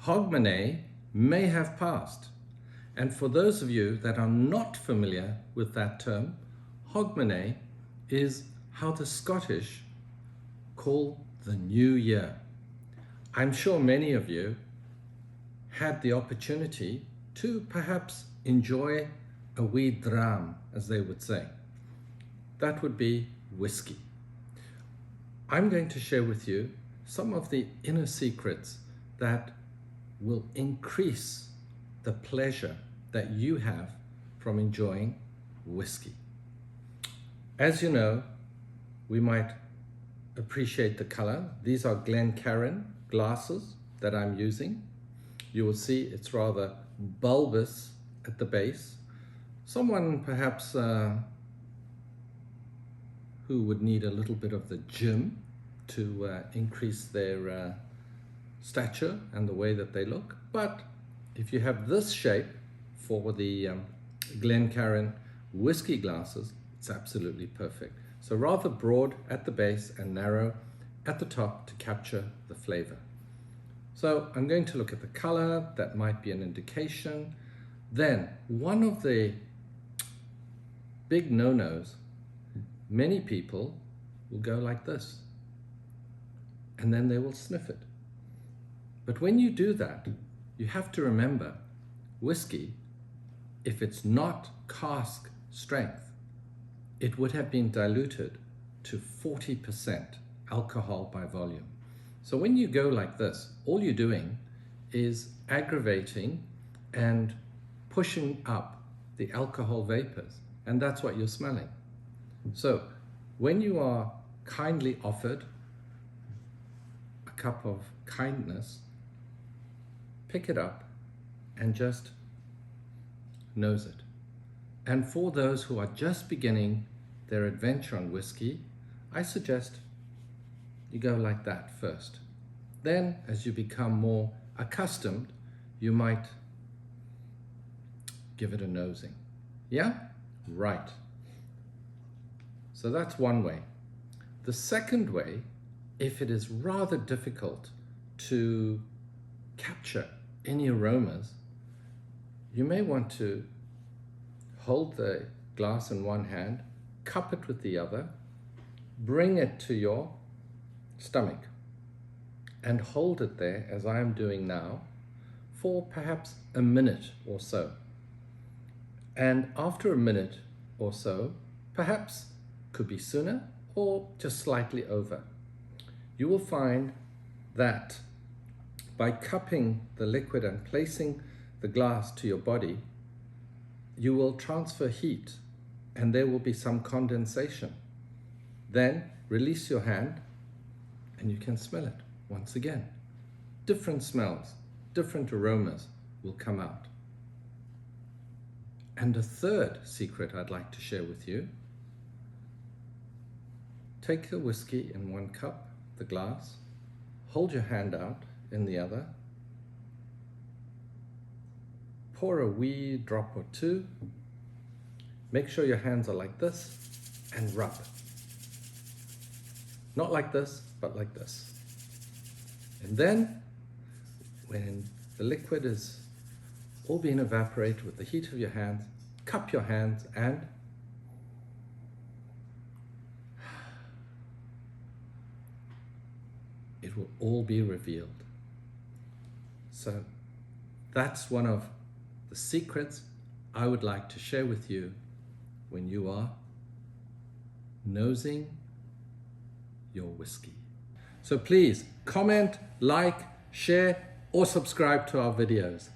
Hogmanay may have passed. And for those of you that are not familiar with that term, Hogmanay is how the Scottish call the New Year. I'm sure many of you had the opportunity to perhaps enjoy a wee dram, as they would say. That would be whiskey. I'm going to share with you some of the inner secrets that will increase the pleasure that you have from enjoying whiskey. As you know, we might appreciate the color. These are Glencairn glasses that I'm using. You will see it's rather bulbous at the base. Someone perhaps who would need a little bit of the gym to increase their stature and the way that they look. But if you have this shape for the Glencairn whiskey glasses, it's absolutely perfect. So rather broad at the base and narrow at the top to capture the flavor. So I'm going to look at the color. That might be an indication. Then one of the big no-nos, many people will go like this and then they will sniff it. But when you do that, you have to remember whiskey, if it's not cask strength, it would have been diluted to 40% alcohol by volume. So when you go like this, all you're doing is aggravating and pushing up the alcohol vapors, and that's what you're smelling. So when you are kindly offered a cup of kindness, pick it up and just nose it. And for those who are just beginning their adventure on whiskey, I suggest you go like that first. Then, as you become more accustomed, you might give it a nosing. Yeah? Right. So that's one way. The second way, if it is rather difficult to capture any aromas, you may want to hold the glass in one hand, cup it with the other, bring it to your stomach and hold it there, as I am doing now, for perhaps a minute or so. And after a minute or so, perhaps could be sooner or just slightly over, you will find that by cupping the liquid and placing the glass to your body, you will transfer heat and there will be some condensation. Then release your hand and you can smell it once again. Different smells, different aromas will come out. And a third secret I'd like to share with you. Take the whiskey in one cup, the glass, hold your hand out in the other, pour a wee drop or two, make sure your hands are like this, and rub. Not like this, but like this. And then, when the liquid is all being evaporated with the heat of your hands, cup your hands and it will all be revealed. So that's one of the secrets I would like to share with you when you are nosing your whiskey. So please comment, like, share, or subscribe to our videos.